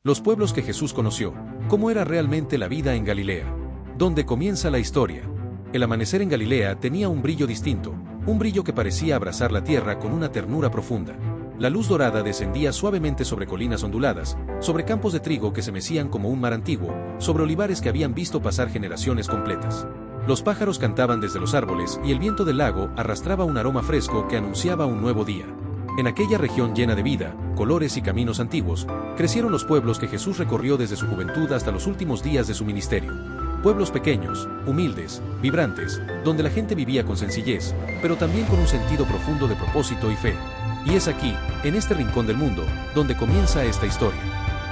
Los pueblos que Jesús conoció, cómo era realmente la vida en Galilea. ¿Dónde comienza la historia? El amanecer en Galilea tenía un brillo distinto, un brillo que parecía abrazar la tierra con una ternura profunda. La luz dorada descendía suavemente sobre colinas onduladas, sobre campos de trigo que se mecían como un mar antiguo, sobre olivares que habían visto pasar generaciones completas. Los pájaros cantaban desde los árboles y el viento del lago arrastraba un aroma fresco que anunciaba un nuevo día. En aquella región llena de vida, colores y caminos antiguos, crecieron los pueblos que Jesús recorrió desde su juventud hasta los últimos días de su ministerio. Pueblos pequeños, humildes, vibrantes, donde la gente vivía con sencillez, pero también con un sentido profundo de propósito y fe. Y es aquí, en este rincón del mundo, donde comienza esta historia.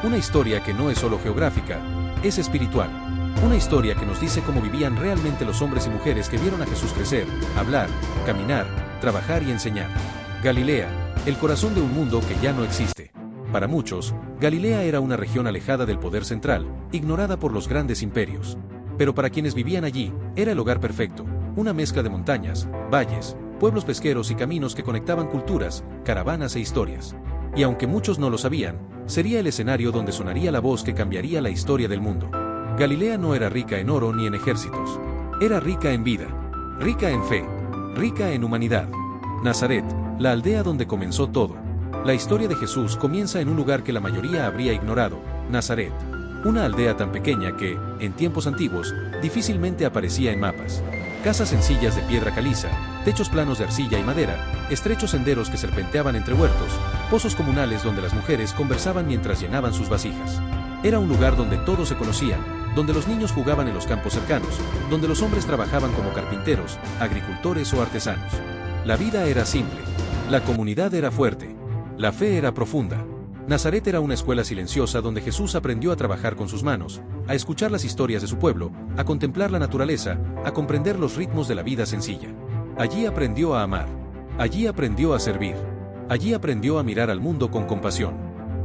Una historia que no es solo geográfica, es espiritual. Una historia que nos dice cómo vivían realmente los hombres y mujeres que vieron a Jesús crecer, hablar, caminar, trabajar y enseñar. Galilea, el corazón de un mundo que ya no existe. Para muchos, Galilea era una región alejada del poder central, ignorada por los grandes imperios. Pero para quienes vivían allí, era el hogar perfecto, una mezcla de montañas, valles, pueblos pesqueros y caminos que conectaban culturas, caravanas e historias. Y aunque muchos no lo sabían, sería el escenario donde sonaría la voz que cambiaría la historia del mundo. Galilea no era rica en oro ni en ejércitos. Era rica en vida, rica en fe, rica en humanidad. Nazaret, la aldea donde comenzó todo. La historia de Jesús comienza en un lugar que la mayoría habría ignorado, Nazaret. Una aldea tan pequeña que, en tiempos antiguos, difícilmente aparecía en mapas. Casas sencillas de piedra caliza, techos planos de arcilla y madera, estrechos senderos que serpenteaban entre huertos, pozos comunales donde las mujeres conversaban mientras llenaban sus vasijas. Era un lugar donde todos se conocían, donde los niños jugaban en los campos cercanos, donde los hombres trabajaban como carpinteros, agricultores o artesanos. La vida era simple, la comunidad era fuerte, la fe era profunda. Nazaret era una escuela silenciosa donde Jesús aprendió a trabajar con sus manos, a escuchar las historias de su pueblo, a contemplar la naturaleza, a comprender los ritmos de la vida sencilla. Allí aprendió a amar. Allí aprendió a servir. Allí aprendió a mirar al mundo con compasión.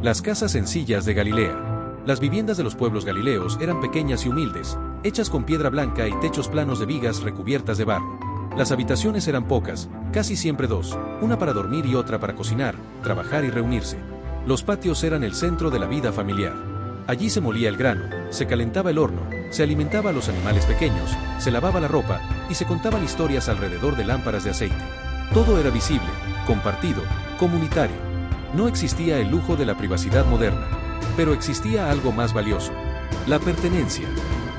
Las casas sencillas de Galilea. Las viviendas de los pueblos galileos eran pequeñas y humildes, hechas con piedra blanca y techos planos de vigas recubiertas de barro. Las habitaciones eran pocas, casi siempre dos, una para dormir y otra para cocinar, trabajar y reunirse. Los patios eran el centro de la vida familiar. Allí se molía el grano, se calentaba el horno, se alimentaba a los animales pequeños, se lavaba la ropa y se contaban historias alrededor de lámparas de aceite. Todo era visible, compartido, comunitario. No existía el lujo de la privacidad moderna, pero existía algo más valioso: la pertenencia.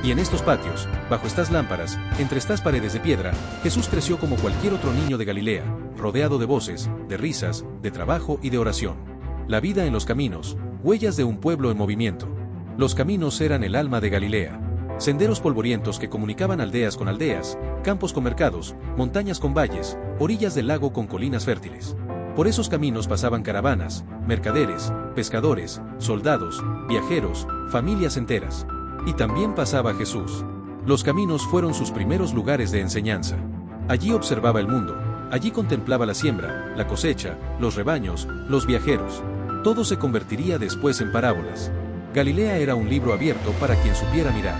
Y en estos patios, bajo estas lámparas, entre estas paredes de piedra, Jesús creció como cualquier otro niño de Galilea, rodeado de voces, de risas, de trabajo y de oración. La vida en los caminos, huellas de un pueblo en movimiento. Los caminos eran el alma de Galilea. Senderos polvorientos que comunicaban aldeas con aldeas, campos con mercados, montañas con valles, orillas del lago con colinas fértiles. Por esos caminos pasaban caravanas, mercaderes, pescadores, soldados, viajeros, familias enteras. Y también pasaba Jesús. Los caminos fueron sus primeros lugares de enseñanza. Allí observaba el mundo, allí contemplaba la siembra, la cosecha, los rebaños, los viajeros. Todo se convertiría después en parábolas. Galilea era un libro abierto para quien supiera mirar.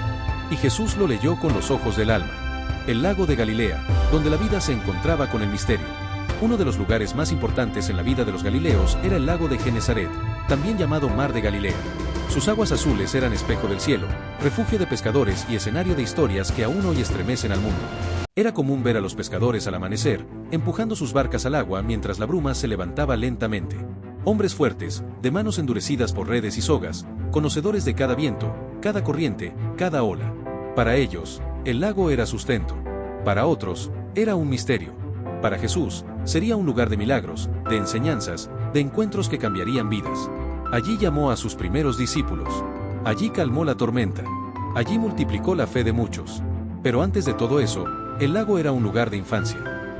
Y Jesús lo leyó con los ojos del alma. El lago de Galilea, donde la vida se encontraba con el misterio. Uno de los lugares más importantes en la vida de los galileos era el lago de Genesaret, también llamado Mar de Galilea. Sus aguas azules eran espejo del cielo, refugio de pescadores y escenario de historias que aún hoy estremecen al mundo. Era común ver a los pescadores al amanecer, empujando sus barcas al agua mientras la bruma se levantaba lentamente. Hombres fuertes, de manos endurecidas por redes y sogas, conocedores de cada viento, cada corriente, cada ola. Para ellos, el lago era sustento. Para otros, era un misterio. Para Jesús, sería un lugar de milagros, de enseñanzas, de encuentros que cambiarían vidas. Allí llamó a sus primeros discípulos. Allí calmó la tormenta. Allí multiplicó la fe de muchos. Pero antes de todo eso, el lago era un lugar de infancia.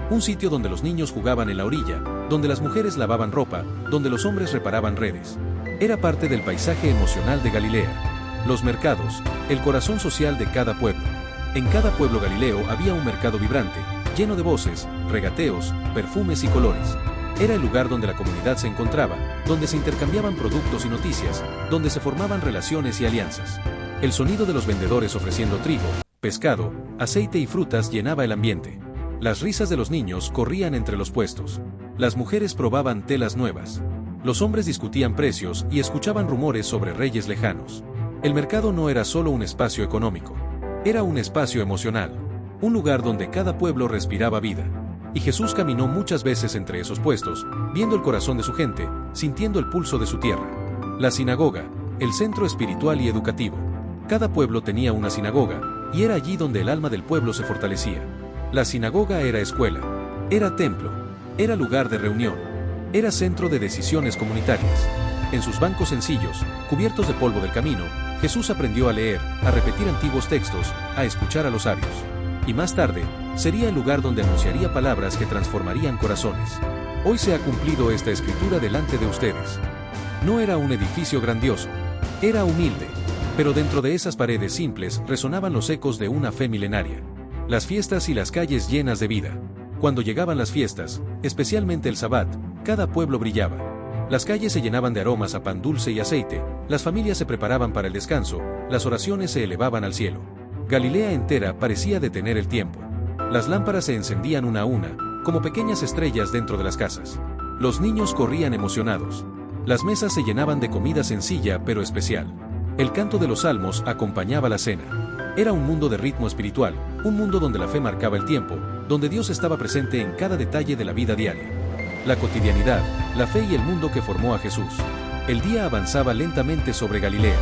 Un sitio donde los niños jugaban en la orilla, donde las mujeres lavaban ropa, donde los hombres reparaban redes. Era parte del paisaje emocional de Galilea. Los mercados, el corazón social de cada pueblo. En cada pueblo galileo había un mercado vibrante, lleno de voces, regateos, perfumes y colores. Era el lugar donde la comunidad se encontraba, donde se intercambiaban productos y noticias, donde se formaban relaciones y alianzas. El sonido de los vendedores ofreciendo trigo, pescado, aceite y frutas llenaba el ambiente. Las risas de los niños corrían entre los puestos. Las mujeres probaban telas nuevas. Los hombres discutían precios y escuchaban rumores sobre reyes lejanos. El mercado no era solo un espacio económico. Era un espacio emocional. Un lugar donde cada pueblo respiraba vida. Y Jesús caminó muchas veces entre esos puestos, viendo el corazón de su gente, sintiendo el pulso de su tierra. La sinagoga, el centro espiritual y educativo. Cada pueblo tenía una sinagoga, y era allí donde el alma del pueblo se fortalecía. La sinagoga era escuela, era templo, era lugar de reunión, era centro de decisiones comunitarias. En sus bancos sencillos, cubiertos de polvo del camino, Jesús aprendió a leer, a repetir antiguos textos, a escuchar a los sabios. Y más tarde, sería el lugar donde anunciaría palabras que transformarían corazones. Hoy se ha cumplido esta escritura delante de ustedes. No era un edificio grandioso, era humilde, pero dentro de esas paredes simples resonaban los ecos de una fe milenaria. Las fiestas y las calles llenas de vida. Cuando llegaban las fiestas, especialmente el Sabbat, cada pueblo brillaba. Las calles se llenaban de aromas a pan dulce y aceite, las familias se preparaban para el descanso, las oraciones se elevaban al cielo. Galilea entera parecía detener el tiempo. Las lámparas se encendían una a una, como pequeñas estrellas dentro de las casas. Los niños corrían emocionados. Las mesas se llenaban de comida sencilla pero especial. El canto de los salmos acompañaba la cena. Era un mundo de ritmo espiritual, un mundo donde la fe marcaba el tiempo, donde Dios estaba presente en cada detalle de la vida diaria. La cotidianidad, la fe y el mundo que formó a Jesús. El día avanzaba lentamente sobre Galilea.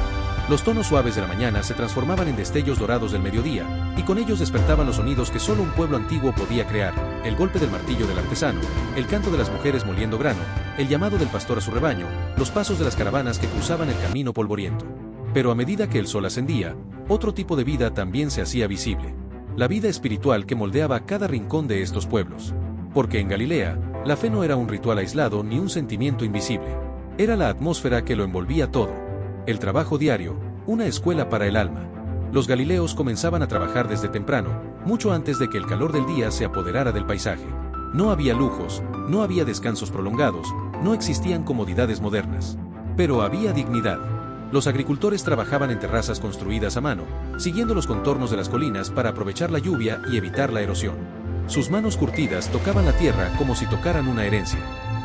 Los tonos suaves de la mañana se transformaban en destellos dorados del mediodía, y con ellos despertaban los sonidos que solo un pueblo antiguo podía crear: el golpe del martillo del artesano, el canto de las mujeres moliendo grano, el llamado del pastor a su rebaño, los pasos de las caravanas que cruzaban el camino polvoriento. Pero a medida que el sol ascendía, otro tipo de vida también se hacía visible. La vida espiritual que moldeaba cada rincón de estos pueblos. Porque en Galilea, la fe no era un ritual aislado ni un sentimiento invisible. Era la atmósfera que lo envolvía todo. El trabajo diario, una escuela para el alma. Los galileos comenzaban a trabajar desde temprano, mucho antes de que el calor del día se apoderara del paisaje. No había lujos, no había descansos prolongados, no existían comodidades modernas. Pero había dignidad. Los agricultores trabajaban en terrazas construidas a mano, siguiendo los contornos de las colinas para aprovechar la lluvia y evitar la erosión. Sus manos curtidas tocaban la tierra como si tocaran una herencia.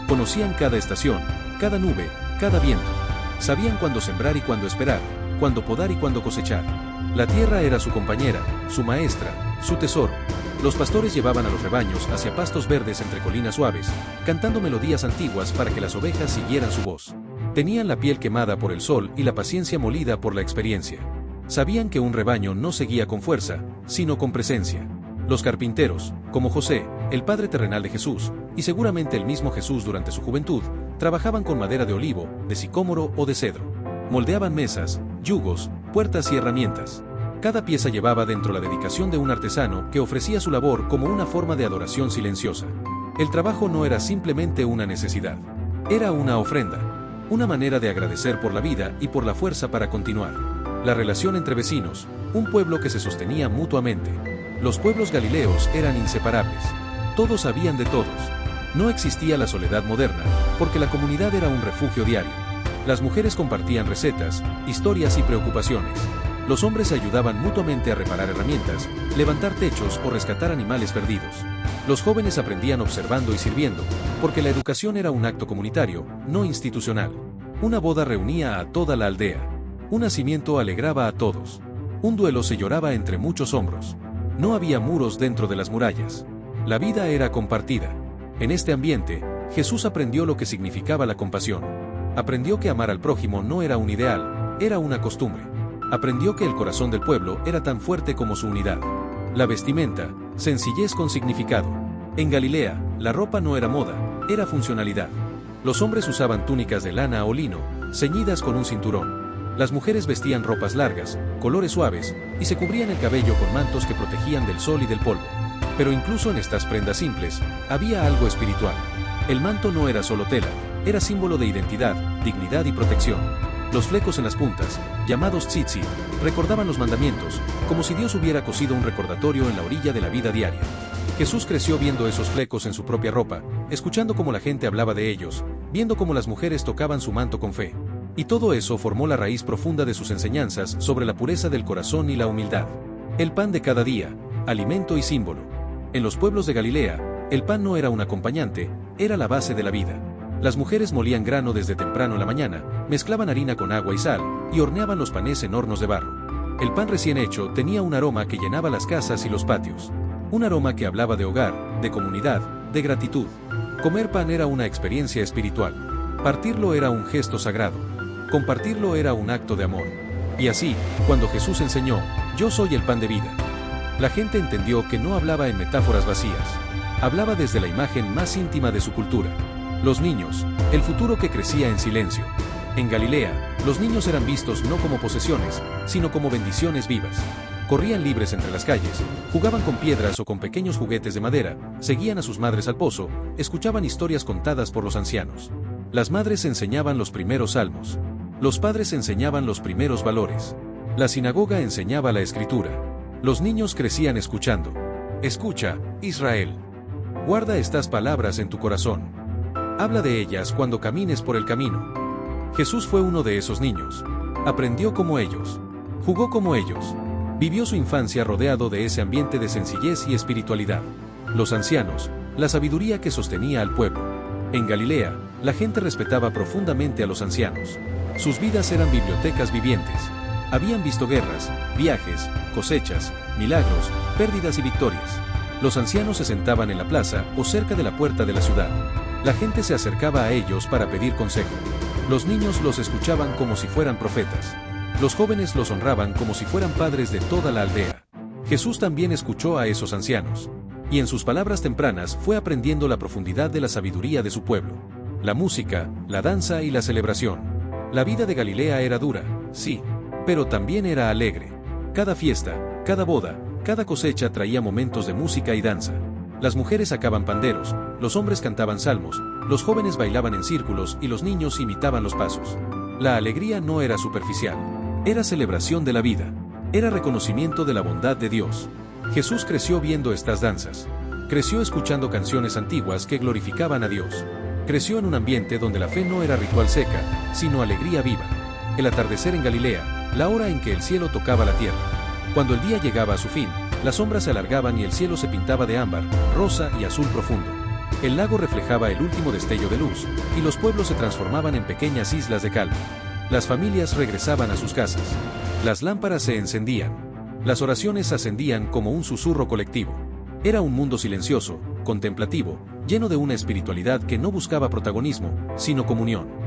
Conocían cada estación, cada nube, cada viento. Sabían cuándo sembrar y cuándo esperar, cuándo podar y cuándo cosechar. La tierra era su compañera, su maestra, su tesoro. Los pastores llevaban a los rebaños hacia pastos verdes entre colinas suaves, cantando melodías antiguas para que las ovejas siguieran su voz. Tenían la piel quemada por el sol y la paciencia molida por la experiencia. Sabían que un rebaño no seguía con fuerza, sino con presencia. Los carpinteros, como José, el padre terrenal de Jesús, y seguramente el mismo Jesús durante su juventud, trabajaban con madera de olivo, de sicómoro o de cedro. Moldeaban mesas, yugos, puertas y herramientas. Cada pieza llevaba dentro la dedicación de un artesano que ofrecía su labor como una forma de adoración silenciosa. El trabajo no era simplemente una necesidad. Era una ofrenda. Una manera de agradecer por la vida y por la fuerza para continuar. La relación entre vecinos, un pueblo que se sostenía mutuamente. Los pueblos galileos eran inseparables. Todos sabían de todos. No existía la soledad moderna, porque la comunidad era un refugio diario. Las mujeres compartían recetas, historias y preocupaciones. Los hombres se ayudaban mutuamente a reparar herramientas, levantar techos o rescatar animales perdidos. Los jóvenes aprendían observando y sirviendo, porque la educación era un acto comunitario, no institucional. Una boda reunía a toda la aldea. Un nacimiento alegraba a todos. Un duelo se lloraba entre muchos hombros. No había muros dentro de las murallas. La vida era compartida. En este ambiente, Jesús aprendió lo que significaba la compasión. Aprendió que amar al prójimo no era un ideal, era una costumbre. Aprendió que el corazón del pueblo era tan fuerte como su unidad. La vestimenta, sencillez con significado. En Galilea, la ropa no era moda, era funcionalidad. Los hombres usaban túnicas de lana o lino, ceñidas con un cinturón. Las mujeres vestían ropas largas, colores suaves, y se cubrían el cabello con mantos que protegían del sol y del polvo. Pero incluso en estas prendas simples, había algo espiritual. El manto no era solo tela, era símbolo de identidad, dignidad y protección. Los flecos en las puntas, llamados tzitzit, recordaban los mandamientos, como si Dios hubiera cosido un recordatorio en la orilla de la vida diaria. Jesús creció viendo esos flecos en su propia ropa, escuchando cómo la gente hablaba de ellos, viendo cómo las mujeres tocaban su manto con fe. Y todo eso formó la raíz profunda de sus enseñanzas sobre la pureza del corazón y la humildad. El pan de cada día, alimento y símbolo. En los pueblos de Galilea, el pan no era un acompañante, era la base de la vida. Las mujeres molían grano desde temprano en la mañana, mezclaban harina con agua y sal, y horneaban los panes en hornos de barro. El pan recién hecho tenía un aroma que llenaba las casas y los patios. Un aroma que hablaba de hogar, de comunidad, de gratitud. Comer pan era una experiencia espiritual. Partirlo era un gesto sagrado. Compartirlo era un acto de amor. Y así, cuando Jesús enseñó, "Yo soy el pan de vida", la gente entendió que no hablaba en metáforas vacías. Hablaba desde la imagen más íntima de su cultura. Los niños, el futuro que crecía en silencio. En Galilea, los niños eran vistos no como posesiones, sino como bendiciones vivas. Corrían libres entre las calles, jugaban con piedras o con pequeños juguetes de madera, seguían a sus madres al pozo, escuchaban historias contadas por los ancianos. Las madres enseñaban los primeros salmos. Los padres enseñaban los primeros valores. La sinagoga enseñaba la escritura. Los niños crecían escuchando. Escucha, Israel. Guarda estas palabras en tu corazón. Habla de ellas cuando camines por el camino. Jesús fue uno de esos niños. Aprendió como ellos. Jugó como ellos. Vivió su infancia rodeado de ese ambiente de sencillez y espiritualidad. Los ancianos, la sabiduría que sostenía al pueblo. En Galilea, la gente respetaba profundamente a los ancianos. Sus vidas eran bibliotecas vivientes. Habían visto guerras, viajes, cosechas, milagros, pérdidas y victorias. Los ancianos se sentaban en la plaza o cerca de la puerta de la ciudad. La gente se acercaba a ellos para pedir consejo. Los niños los escuchaban como si fueran profetas. Los jóvenes los honraban como si fueran padres de toda la aldea. Jesús también escuchó a esos ancianos. Y en sus palabras tempranas fue aprendiendo la profundidad de la sabiduría de su pueblo. La música, la danza y la celebración. La vida de Galilea era dura, sí, pero también era alegre. Cada fiesta, cada boda, cada cosecha traía momentos de música y danza. Las mujeres sacaban panderos, los hombres cantaban salmos, los jóvenes bailaban en círculos y los niños imitaban los pasos. La alegría no era superficial. Era celebración de la vida. Era reconocimiento de la bondad de Dios. Jesús creció viendo estas danzas. Creció escuchando canciones antiguas que glorificaban a Dios. Creció en un ambiente donde la fe no era ritual seca, sino alegría viva. El atardecer en Galilea, la hora en que el cielo tocaba la tierra. Cuando el día llegaba a su fin, las sombras se alargaban y el cielo se pintaba de ámbar, rosa y azul profundo. El lago reflejaba el último destello de luz, y los pueblos se transformaban en pequeñas islas de calma. Las familias regresaban a sus casas. Las lámparas se encendían. Las oraciones ascendían como un susurro colectivo. Era un mundo silencioso, contemplativo, lleno de una espiritualidad que no buscaba protagonismo, sino comunión.